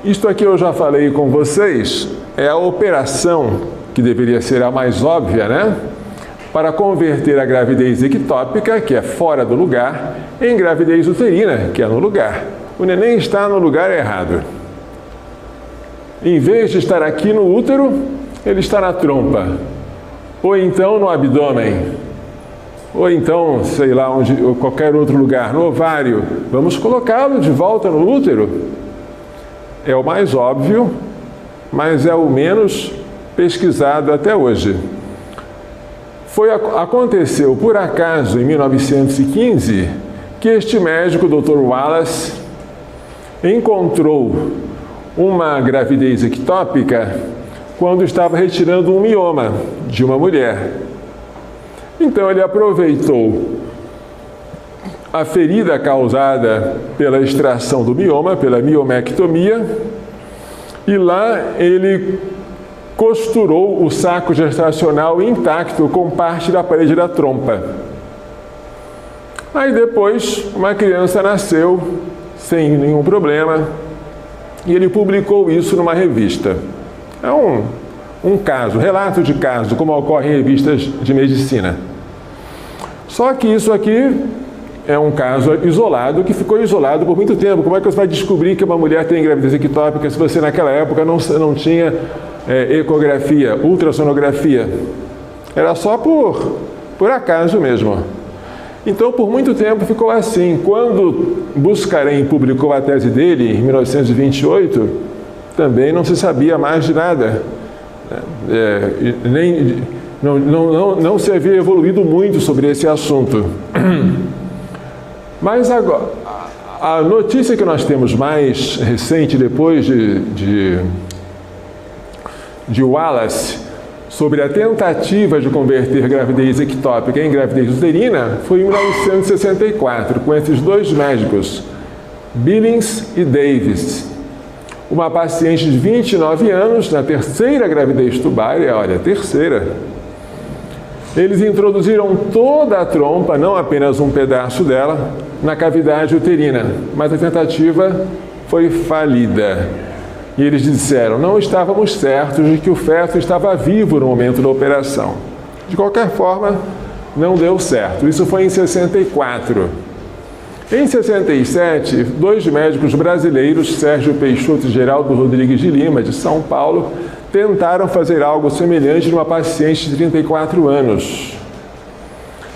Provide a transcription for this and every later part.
Isto aqui eu já falei com vocês, é a operação que deveria ser a mais óbvia, né? Para converter a gravidez ectópica, que é fora do lugar, em gravidez uterina, que é no lugar. O neném está no lugar errado. Em vez de estar aqui no útero, ele está na trompa, ou então no abdômen, ou então, sei lá, ou qualquer outro lugar, no ovário. Vamos colocá-lo de volta no útero. É o mais óbvio, mas é o menos pesquisado até hoje. Aconteceu, por acaso, em 1915, que este médico, Dr. Wallace, encontrou uma gravidez ectópica quando estava retirando um mioma de uma mulher. Então ele aproveitou a ferida causada pela extração do mioma, pela miomectomia, e lá ele costurou o saco gestacional intacto com parte da parede da trompa. Aí depois uma criança nasceu sem nenhum problema e ele publicou isso numa revista. É um caso, relato de caso, como ocorre em revistas de medicina. Só que isso aqui é um caso isolado, que ficou isolado por muito tempo. Como é que você vai descobrir que uma mulher tem gravidez ectópica se você naquela época não tinha ecografia, ultrassonografia? Era só por acaso mesmo. Então, por muito tempo ficou assim. Quando Buscarin publicou a tese dele, em 1928, também não se sabia mais de nada. Não se havia evoluído muito sobre esse assunto. Mas agora, a notícia que nós temos mais recente, depois de Wallace, sobre a tentativa de converter gravidez ectópica em gravidez uterina, foi em 1964, com esses dois médicos, Billings e Davis. Uma paciente de 29 anos, na terceira gravidez tubária, olha, terceira. Eles introduziram toda a trompa, não apenas um pedaço dela, na cavidade uterina, mas a tentativa foi falida. E eles disseram, não estávamos certos de que o feto estava vivo no momento da operação. De qualquer forma, não deu certo. Isso foi em 64. Em 67, dois médicos brasileiros, Sérgio Peixoto e Geraldo Rodrigues de Lima, de São Paulo, tentaram fazer algo semelhante numa paciente de 34 anos.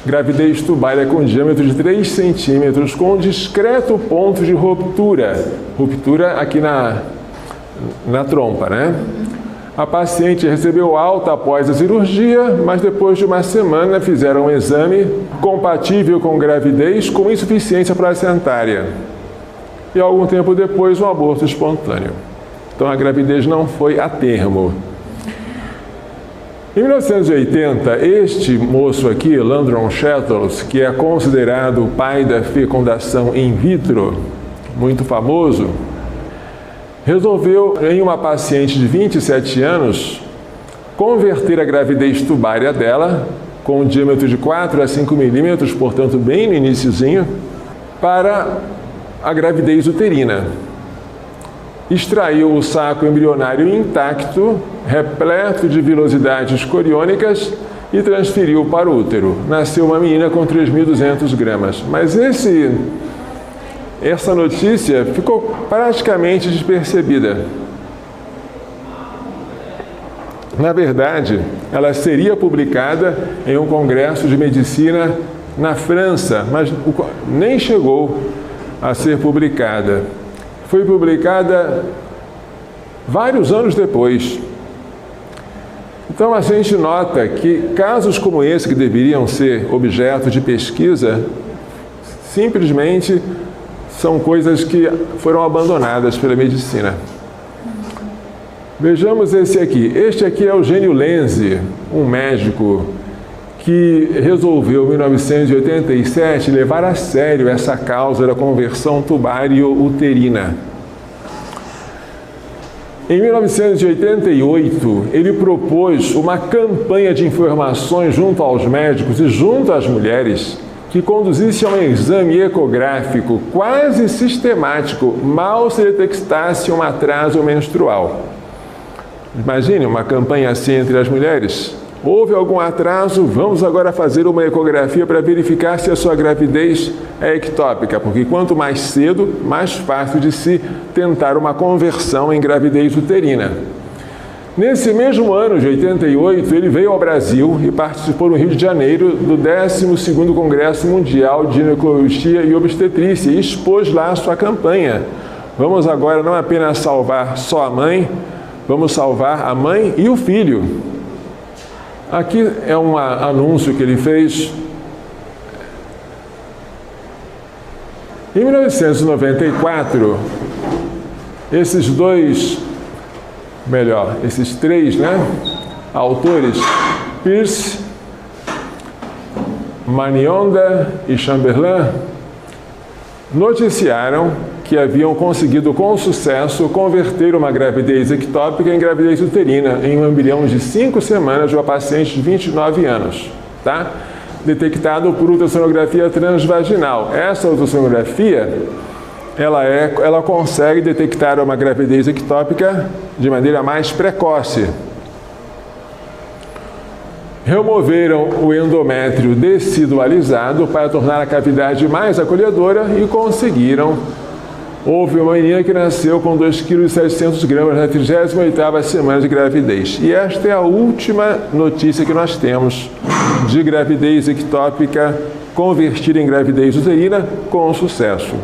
Gravidez tubária com diâmetro de 3 centímetros, com um discreto ponto de ruptura. Ruptura aqui na trompa, né? A paciente recebeu alta após a cirurgia, mas depois de uma semana fizeram um exame compatível com gravidez com insuficiência placentária. E algum tempo depois, um aborto espontâneo. Então a gravidez não foi a termo. Em 1980, este moço aqui, Landron Shettles, que é considerado o pai da fecundação in vitro, muito famoso, resolveu, em uma paciente de 27 anos, converter a gravidez tubária dela, com um diâmetro de 4 a 5 milímetros, portanto bem no iniciozinho, para a gravidez uterina. Extraiu o saco embrionário intacto, repleto de vilosidades coriônicas, e transferiu para o útero. Nasceu uma menina com 3.200 gramas. Mas essa notícia ficou praticamente despercebida. Na verdade, ela seria publicada em um congresso de medicina na França, mas nem chegou a ser publicada. Foi publicada vários anos depois. Então a gente nota que casos como esse, que deveriam ser objeto de pesquisa, simplesmente são coisas que foram abandonadas pela medicina. Vejamos esse aqui. Este aqui é Eugênio Lenzi, um médico que resolveu, em 1987, levar a sério essa causa da conversão tubário-uterina. Em 1988, ele propôs uma campanha de informações junto aos médicos e junto às mulheres que conduzisse a um exame ecográfico quase sistemático, mal se detectasse um atraso menstrual. Imagine uma campanha assim entre as mulheres. Houve algum atraso? Vamos agora fazer uma ecografia para verificar se a sua gravidez é ectópica, porque quanto mais cedo, mais fácil de se tentar uma conversão em gravidez uterina. Nesse mesmo ano de 88, ele veio ao Brasil e participou no Rio de Janeiro do 12º Congresso Mundial de Ginecologia e Obstetrícia e expôs lá a sua campanha. Vamos agora não apenas salvar só a mãe, vamos salvar a mãe e o filho. Aqui é um anúncio que ele fez. Em 1994, esses três, autores, Peirce, Manionda e Chamberlain, noticiaram que haviam conseguido com sucesso converter uma gravidez ectópica em gravidez uterina em um embrião de 5 semanas de uma paciente de 29 anos, tá? Detectado por ultrassonografia transvaginal. Essa ultrassonografia, ela consegue detectar uma gravidez ectópica de maneira mais precoce. Removeram o endométrio decidualizado para tornar a cavidade mais acolhedora e conseguiram. Houve uma menina que nasceu com 2,7 kg na 38ª semana de gravidez. E esta é a última notícia que nós temos de gravidez ectópica convertida em gravidez uterina com sucesso.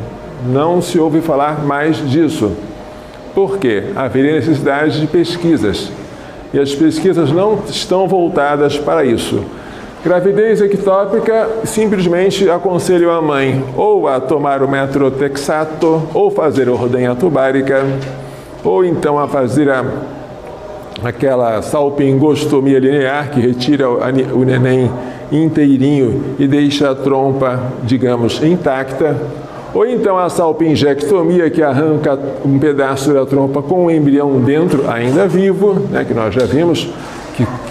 Não se ouve falar mais disso. Por quê? Haveria necessidade de pesquisas. E as pesquisas não estão voltadas para isso. Gravidez ectópica, simplesmente aconselho a mãe ou a tomar o metrotexato, ou fazer ordenha tubárica, ou então a fazer aquela salpingostomia linear, que retira o neném inteirinho e deixa a trompa, digamos, intacta, ou então a salpingectomia, que arranca um pedaço da trompa com o embrião dentro, ainda vivo, que nós já vimos,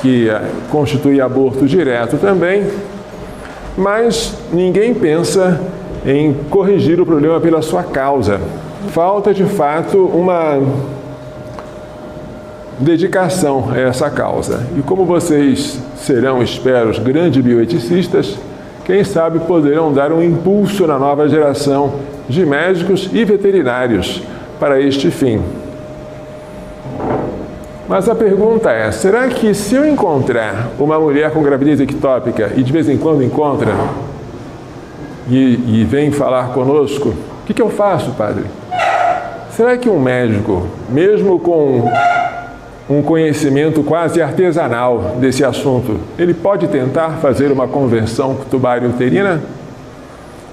que constitui aborto direto também, mas ninguém pensa em corrigir o problema pela sua causa. Falta, de fato, uma dedicação a essa causa. E como vocês serão, espero, grandes bioeticistas, quem sabe poderão dar um impulso na nova geração de médicos e veterinários para este fim. Mas a pergunta é, será que se eu encontrar uma mulher com gravidez ectópica e de vez em quando encontra e vem falar conosco, o que eu faço, padre? Será que um médico, mesmo com um conhecimento quase artesanal desse assunto, ele pode tentar fazer uma conversão tubario-uterina?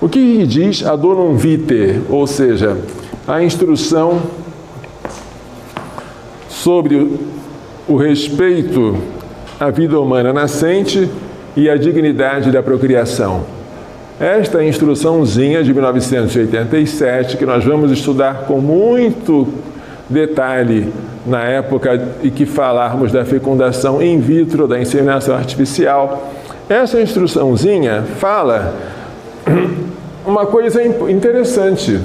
O que diz a Donum Vitae, ou seja, a instrução sobre o respeito à vida humana nascente e à dignidade da procriação. Esta instruçãozinha de 1987, que nós vamos estudar com muito detalhe na época em que falarmos da fecundação in vitro, da inseminação artificial, essa instruçãozinha fala uma coisa interessante.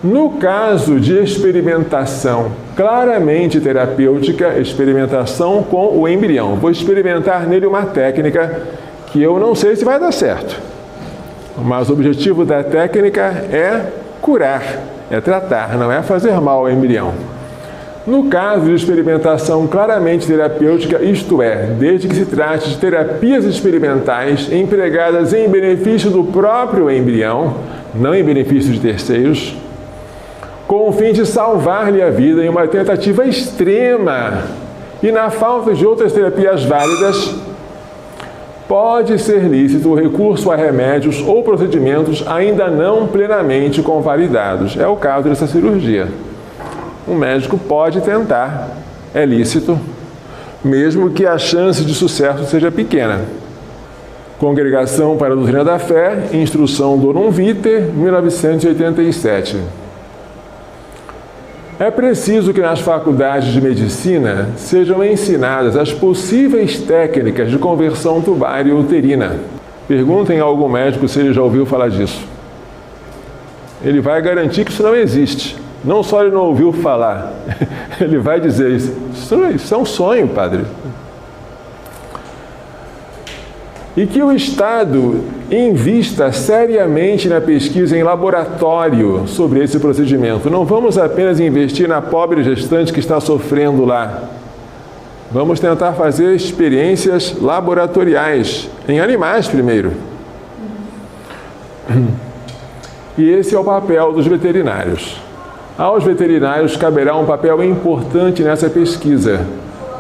No caso de experimentação claramente terapêutica, experimentação com o embrião, vou experimentar nele uma técnica que eu não sei se vai dar certo, mas o objetivo da técnica é curar, é tratar, não é fazer mal ao embrião. No caso de experimentação claramente terapêutica, isto é, desde que se trate de terapias experimentais empregadas em benefício do próprio embrião, não em benefício de terceiros, com o fim de salvar-lhe a vida em uma tentativa extrema e na falta de outras terapias válidas, pode ser lícito o recurso a remédios ou procedimentos ainda não plenamente convalidados. É o caso dessa cirurgia. Um médico pode tentar, é lícito, mesmo que a chance de sucesso seja pequena. Congregação para a Doutrina da Fé, Instrução Donum Vitae, 1987. É preciso que nas faculdades de medicina sejam ensinadas as possíveis técnicas de conversão tubário-uterina. Perguntem a algum médico se ele já ouviu falar disso. Ele vai garantir que isso não existe. Não só ele não ouviu falar, ele vai dizer isso é um sonho, padre. E que o Estado invista seriamente na pesquisa em laboratório sobre esse procedimento. Não vamos apenas investir na pobre gestante que está sofrendo lá. Vamos tentar fazer experiências laboratoriais, em animais primeiro. E esse é o papel dos veterinários. Aos veterinários caberá um papel importante nessa pesquisa.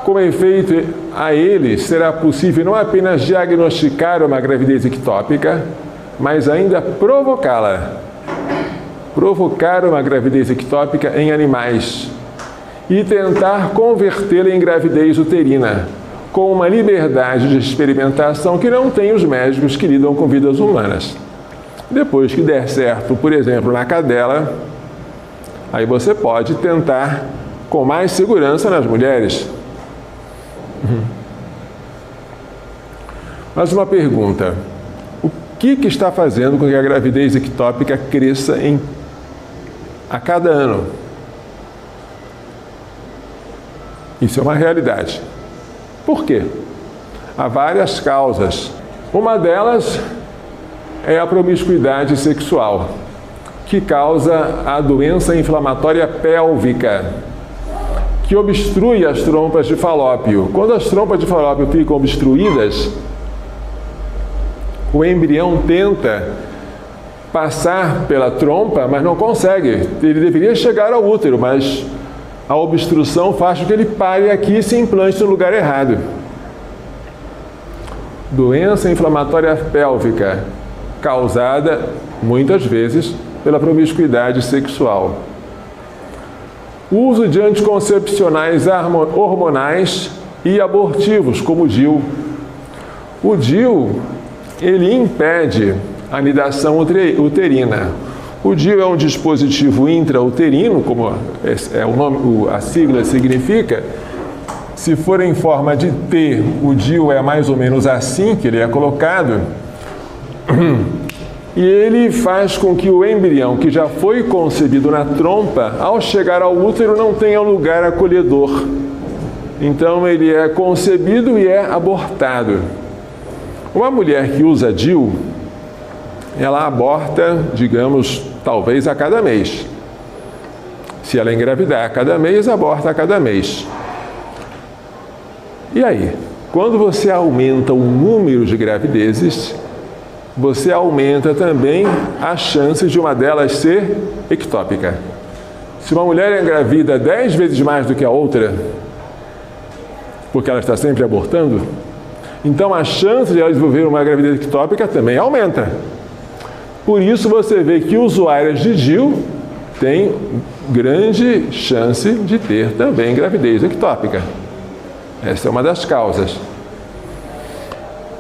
Com efeito, a eles será possível não apenas diagnosticar uma gravidez ectópica, mas ainda provocá-la. Provocar uma gravidez ectópica em animais e tentar convertê-la em gravidez uterina, com uma liberdade de experimentação que não tem os médicos que lidam com vidas humanas. Depois que der certo, por exemplo, na cadela, aí você pode tentar com mais segurança nas mulheres. Mas uma pergunta: o que está fazendo com que a gravidez ectópica cresça a cada ano? Isso é uma realidade. Por quê? Há várias causas. Uma delas é a promiscuidade sexual, que causa a doença inflamatória pélvica, que obstrui as trompas de falópio. Quando as trompas de falópio ficam obstruídas, o embrião tenta passar pela trompa, mas não consegue. Ele deveria chegar ao útero, mas a obstrução faz com que ele pare aqui e se implante no lugar errado. Doença inflamatória pélvica, causada, muitas vezes, pela promiscuidade sexual. O uso de anticoncepcionais hormonais e abortivos, como o DIU. O DIU, ele impede a anidação uterina. O DIU é um dispositivo intrauterino, como a sigla significa. Se for em forma de T, o DIU é mais ou menos assim que ele é colocado. E ele faz com que o embrião, que já foi concebido na trompa, ao chegar ao útero não tenha lugar acolhedor. Então ele é concebido e é abortado. Uma mulher que usa DIU, ela aborta, digamos, talvez a cada mês. Se ela engravidar a cada mês, aborta a cada mês. E aí? Quando você aumenta o número de gravidezes, você aumenta também a chance de uma delas ser ectópica. Se uma mulher engravida 10 vezes mais do que a outra, porque ela está sempre abortando, então a chance de ela desenvolver uma gravidez ectópica também aumenta. Por isso você vê que usuárias de DIU têm grande chance de ter também gravidez ectópica. Essa é uma das causas.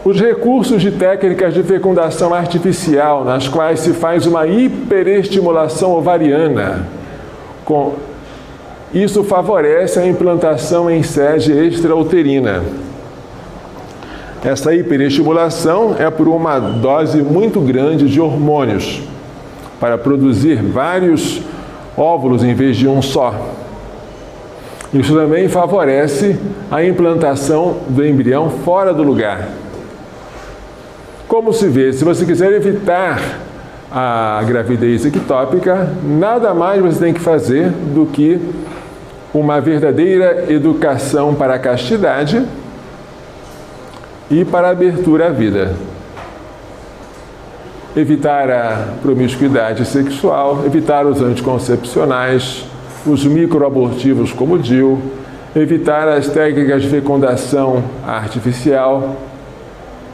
Os recursos de técnicas de fecundação artificial, nas quais se faz uma hiperestimulação ovariana, isso favorece a implantação em sede extrauterina. Essa hiperestimulação é por uma dose muito grande de hormônios, para produzir vários óvulos em vez de um só. Isso também favorece a implantação do embrião fora do lugar. Como se vê, se você quiser evitar a gravidez ectópica, nada mais você tem que fazer do que uma verdadeira educação para a castidade e para a abertura à vida. Evitar a promiscuidade sexual, evitar os anticoncepcionais, os microabortivos como o DIU, evitar as técnicas de fecundação artificial.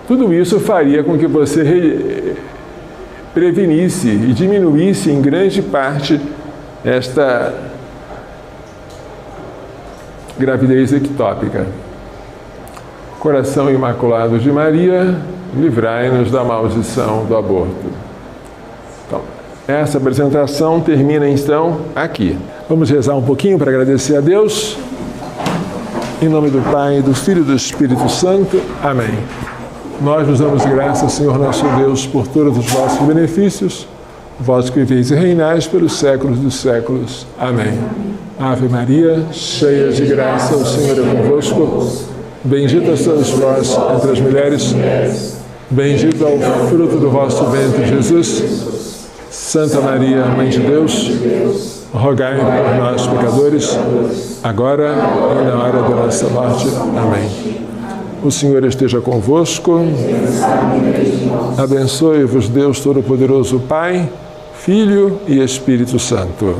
Tudo isso faria com que você prevenisse e diminuísse em grande parte esta gravidez ectópica. Coração Imaculado de Maria, livrai-nos da maldição do aborto. Então, essa apresentação termina então aqui. Vamos rezar um pouquinho para agradecer a Deus. Em nome do Pai, do Filho e do Espírito Santo. Amém. Nós vos damos graças, Senhor nosso Deus, por todos os vossos benefícios, vós que viveis e reinais pelos séculos dos séculos. Amém. Ave Maria, cheia de graça, o Senhor é convosco. Bendita sois vós entre as mulheres, bendito é o fruto do vosso ventre, Jesus. Santa Maria, Mãe de Deus, rogai por nós, pecadores, agora e na hora da nossa morte. Amém. O Senhor esteja convosco. Abençoe-vos Deus Todo-Poderoso, Pai, Filho e Espírito Santo.